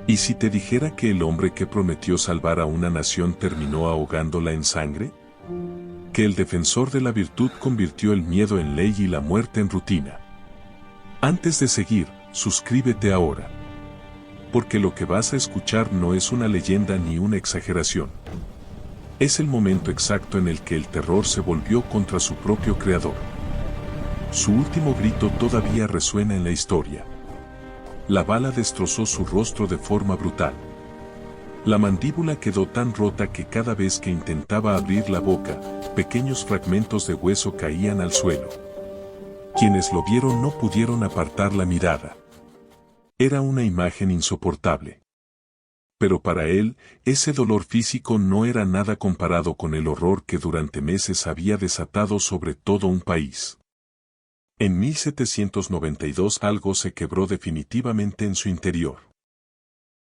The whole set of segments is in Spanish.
¿Y si te dijera que el hombre que prometió salvar a una nación terminó ahogándola en sangre? Que el defensor de la virtud convirtió el miedo en ley y la muerte en rutina. Antes de seguir, suscríbete ahora. Porque lo que vas a escuchar no es una leyenda ni una exageración. Es el momento exacto en el que el terror se volvió contra su propio creador. Su último grito todavía resuena en la historia. La bala destrozó su rostro de forma brutal. La mandíbula quedó tan rota que cada vez que intentaba abrir la boca, pequeños fragmentos de hueso caían al suelo. Quienes lo vieron no pudieron apartar la mirada. Era una imagen insoportable. Pero para él, ese dolor físico no era nada comparado con el horror que durante meses había desatado sobre todo un país. En 1792 algo se quebró definitivamente en su interior.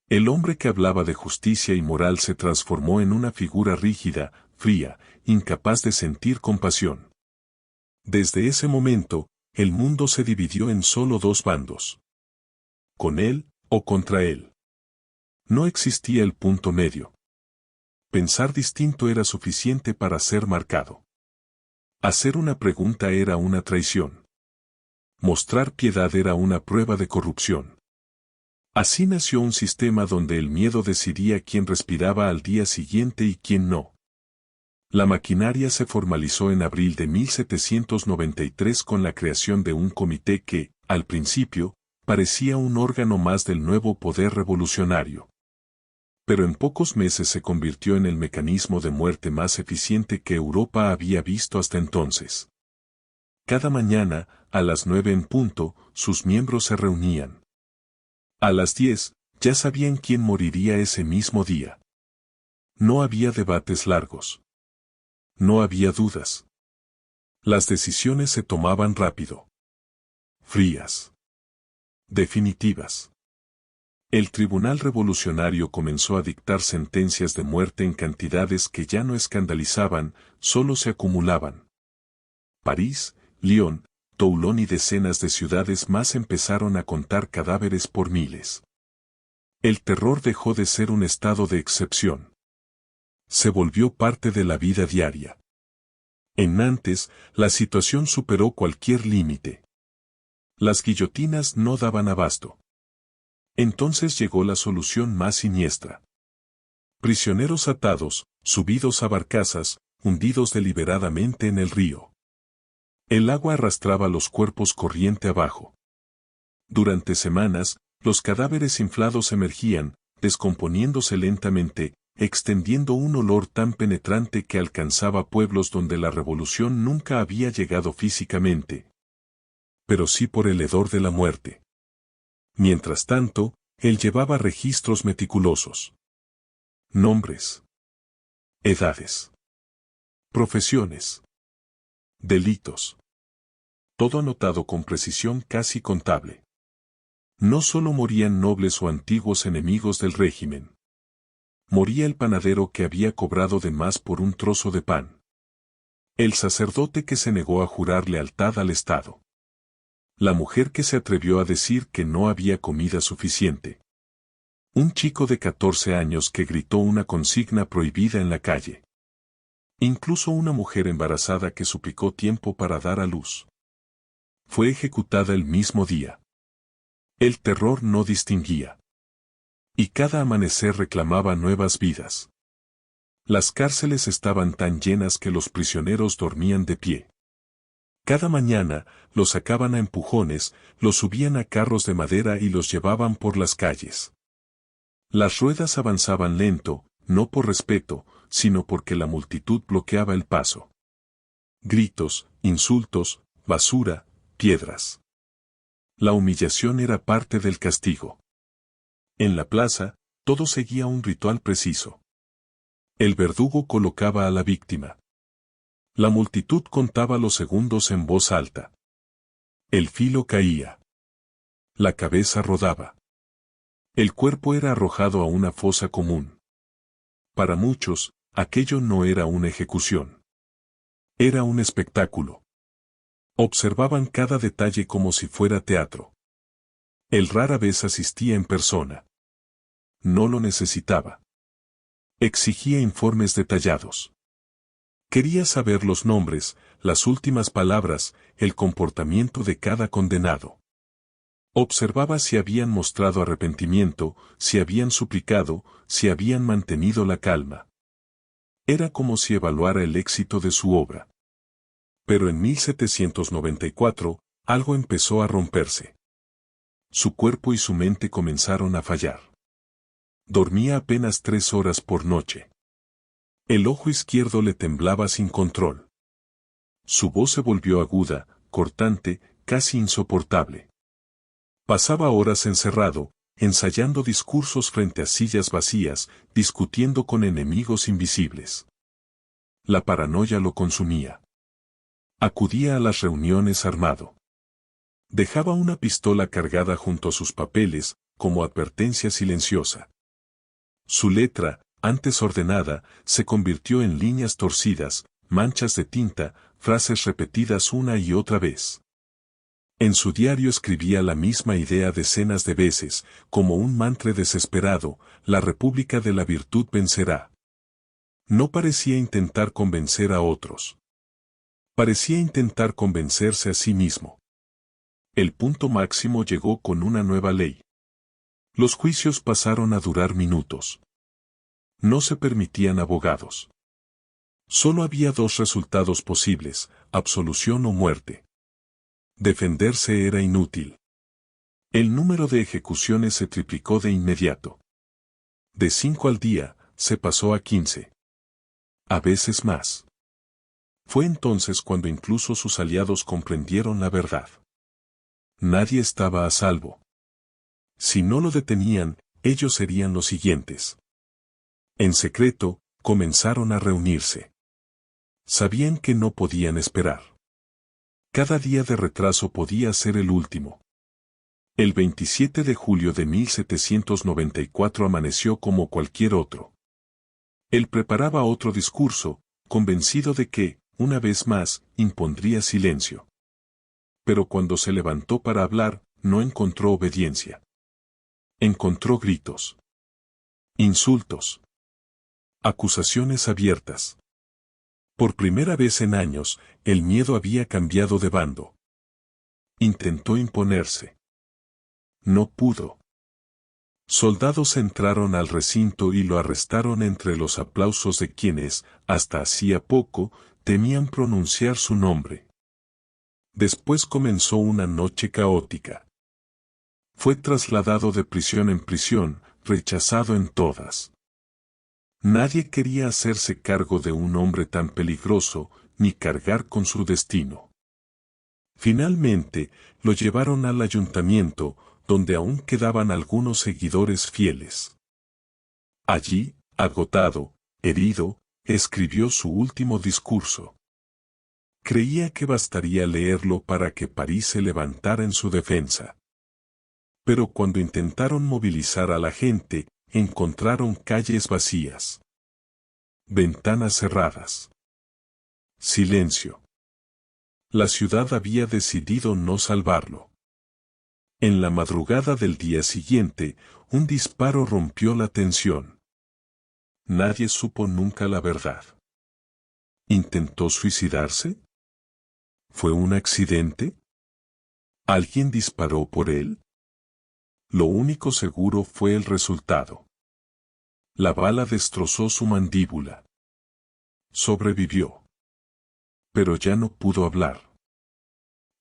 El hombre que hablaba de justicia y moral se transformó en una figura rígida, fría, incapaz de sentir compasión. Desde ese momento, el mundo se dividió en solo dos bandos. Con él o contra él. No existía el punto medio. Pensar distinto era suficiente para ser marcado. Hacer una pregunta era una traición. Mostrar piedad era una prueba de corrupción. Así nació un sistema donde el miedo decidía quién respiraba al día siguiente y quién no. La maquinaria se formalizó en abril de 1793 con la creación de un comité que, al principio, parecía un órgano más del nuevo poder revolucionario. Pero en pocos meses se convirtió en el mecanismo de muerte más eficiente que Europa había visto hasta entonces. Cada mañana, a las 9 en punto, sus miembros se reunían. A las 10, ya sabían quién moriría ese mismo día. No había debates largos. No había dudas. Las decisiones se tomaban rápido. Frías. Definitivas. El tribunal revolucionario comenzó a dictar sentencias de muerte en cantidades que ya no escandalizaban, solo se acumulaban. París, Lyon, Toulon y decenas de ciudades más empezaron a contar cadáveres por miles. El terror dejó de ser un estado de excepción. Se volvió parte de la vida diaria. En Nantes, la situación superó cualquier límite. Las guillotinas no daban abasto. Entonces llegó la solución más siniestra. Prisioneros atados, subidos a barcazas, hundidos deliberadamente en el río. El agua arrastraba los cuerpos corriente abajo. Durante semanas, los cadáveres inflados emergían, descomponiéndose lentamente, extendiendo un olor tan penetrante que alcanzaba pueblos donde la revolución nunca había llegado físicamente. Pero sí por el hedor de la muerte. Mientras tanto, él llevaba registros meticulosos. Nombres. Edades. Profesiones. Delitos. Todo anotado con precisión casi contable. No solo morían nobles o antiguos enemigos del régimen. Moría el panadero que había cobrado de más por un trozo de pan. El sacerdote que se negó a jurar lealtad al Estado. La mujer que se atrevió a decir que no había comida suficiente. Un chico de 14 años que gritó una consigna prohibida en la calle. Incluso una mujer embarazada que suplicó tiempo para dar a luz. Fue ejecutada el mismo día. El terror no distinguía. Y cada amanecer reclamaba nuevas vidas. Las cárceles estaban tan llenas que los prisioneros dormían de pie. Cada mañana, los sacaban a empujones, los subían a carros de madera y los llevaban por las calles. Las ruedas avanzaban lento, no por respeto, sino porque la multitud bloqueaba el paso. Gritos, insultos, basura, piedras. La humillación era parte del castigo. En la plaza, todo seguía un ritual preciso. El verdugo colocaba a la víctima. La multitud contaba los segundos en voz alta. El filo caía. La cabeza rodaba. El cuerpo era arrojado a una fosa común. Para muchos, aquello no era una ejecución. Era un espectáculo. Observaban cada detalle como si fuera teatro. Él rara vez asistía en persona. No lo necesitaba. Exigía informes detallados. Quería saber los nombres, las últimas palabras, el comportamiento de cada condenado. Observaba si habían mostrado arrepentimiento, si habían suplicado, si habían mantenido la calma. Era como si evaluara el éxito de su obra. Pero en 1794, algo empezó a romperse. Su cuerpo y su mente comenzaron a fallar. Dormía apenas 3 horas por noche. El ojo izquierdo le temblaba sin control. Su voz se volvió aguda, cortante, casi insoportable. Pasaba horas encerrado, ensayando discursos frente a sillas vacías, discutiendo con enemigos invisibles. La paranoia lo consumía. Acudía a las reuniones armado. Dejaba una pistola cargada junto a sus papeles, como advertencia silenciosa. Su letra, antes ordenada, se convirtió en líneas torcidas, manchas de tinta, frases repetidas una y otra vez. En su diario escribía la misma idea decenas de veces, como un mantra desesperado: la República de la Virtud vencerá. No parecía intentar convencer a otros. Parecía intentar convencerse a sí mismo. El punto máximo llegó con una nueva ley. Los juicios pasaron a durar minutos. No se permitían abogados. Solo había 2 resultados posibles: absolución o muerte. Defenderse era inútil. El número de ejecuciones se triplicó de inmediato. De 5 al día, se pasó a 15. A veces más. Fue entonces cuando incluso sus aliados comprendieron la verdad. Nadie estaba a salvo. Si no lo detenían, ellos serían los siguientes. En secreto, comenzaron a reunirse. Sabían que no podían esperar. Cada día de retraso podía ser el último. El 27 de julio de 1794 amaneció como cualquier otro. Él preparaba otro discurso, convencido de que, una vez más, impondría silencio. Pero cuando se levantó para hablar, no encontró obediencia. Encontró gritos. Insultos. Acusaciones abiertas. Por primera vez en años, el miedo había cambiado de bando. Intentó imponerse. No pudo. Soldados entraron al recinto y lo arrestaron entre los aplausos de quienes, hasta hacía poco, temían pronunciar su nombre. Después comenzó una noche caótica. Fue trasladado de prisión en prisión, rechazado en todas. Nadie quería hacerse cargo de un hombre tan peligroso, ni cargar con su destino. Finalmente, lo llevaron al ayuntamiento, donde aún quedaban algunos seguidores fieles. Allí, agotado, herido, escribió su último discurso. Creía que bastaría leerlo para que París se levantara en su defensa. Pero cuando intentaron movilizar a la gente, encontraron calles vacías. Ventanas cerradas. Silencio. La ciudad había decidido no salvarlo. En la madrugada del día siguiente, un disparo rompió la tensión. Nadie supo nunca la verdad. ¿Intentó suicidarse? ¿Fue un accidente? ¿Alguien disparó por él? Lo único seguro fue el resultado. La bala destrozó su mandíbula. Sobrevivió. Pero ya no pudo hablar.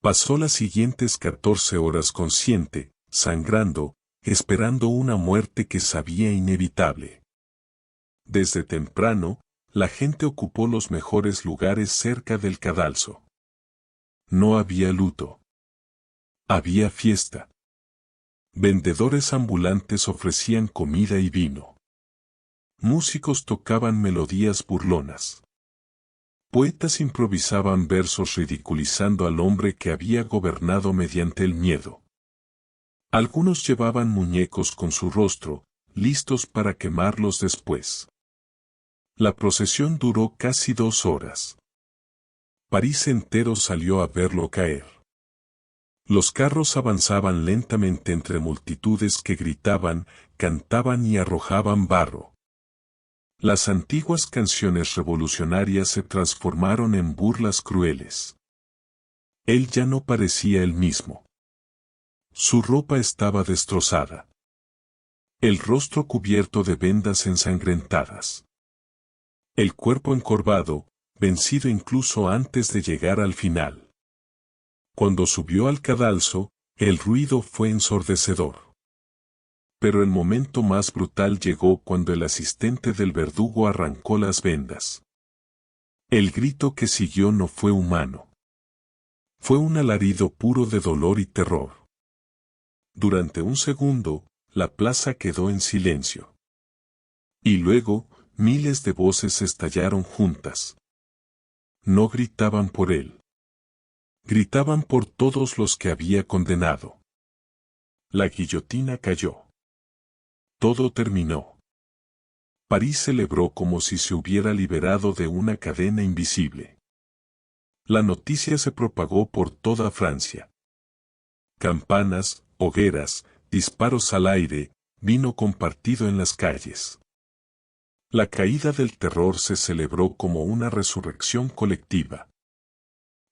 Pasó las siguientes 14 horas consciente, sangrando, esperando una muerte que sabía inevitable. Desde temprano, la gente ocupó los mejores lugares cerca del cadalso. No había luto. Había fiesta. Vendedores ambulantes ofrecían comida y vino. Músicos tocaban melodías burlonas. Poetas improvisaban versos ridiculizando al hombre que había gobernado mediante el miedo. Algunos llevaban muñecos con su rostro, listos para quemarlos después. La procesión duró casi 2 horas. París entero salió a verlo caer. Los carros avanzaban lentamente entre multitudes que gritaban, cantaban y arrojaban barro. Las antiguas canciones revolucionarias se transformaron en burlas crueles. Él ya no parecía el mismo. Su ropa estaba destrozada. El rostro cubierto de vendas ensangrentadas. El cuerpo encorvado, vencido incluso antes de llegar al final. Cuando subió al cadalso, el ruido fue ensordecedor. Pero el momento más brutal llegó cuando el asistente del verdugo arrancó las vendas. El grito que siguió no fue humano. Fue un alarido puro de dolor y terror. Durante un segundo, la plaza quedó en silencio. Y luego, miles de voces estallaron juntas. No gritaban por él. Gritaban por todos los que había condenado. La guillotina cayó. Todo terminó. París celebró como si se hubiera liberado de una cadena invisible. La noticia se propagó por toda Francia. Campanas, hogueras, disparos al aire, vino compartido en las calles. La caída del terror se celebró como una resurrección colectiva.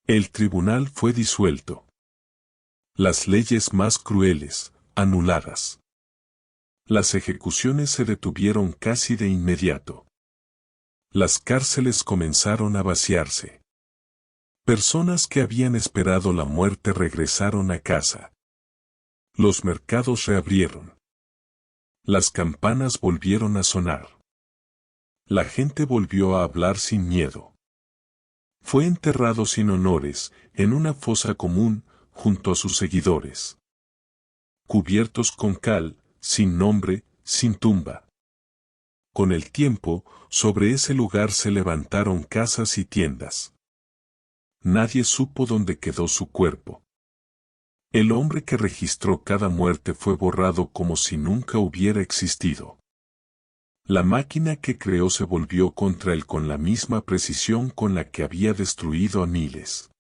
El tribunal fue disuelto. Las leyes más crueles, anuladas. Las ejecuciones se detuvieron casi de inmediato. Las cárceles comenzaron a vaciarse. Personas que habían esperado la muerte regresaron a casa. Los mercados reabrieron. Las campanas volvieron a sonar. La gente volvió a hablar sin miedo. Fue enterrado sin honores, en una fosa común, junto a sus seguidores. Cubiertos con cal, sin nombre, sin tumba. Con el tiempo, sobre ese lugar se levantaron casas y tiendas. Nadie supo dónde quedó su cuerpo. El hombre que registró cada muerte fue borrado como si nunca hubiera existido. La máquina que creó se volvió contra él con la misma precisión con la que había destruido a miles.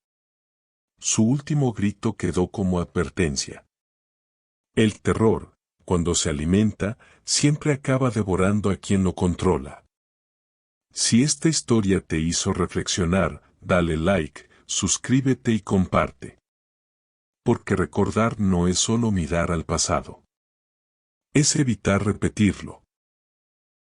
Su último grito quedó como advertencia. El terror, cuando se alimenta, siempre acaba devorando a quien lo controla. Si esta historia te hizo reflexionar, dale like, suscríbete y comparte. Porque recordar no es solo mirar al pasado. Es evitar repetirlo.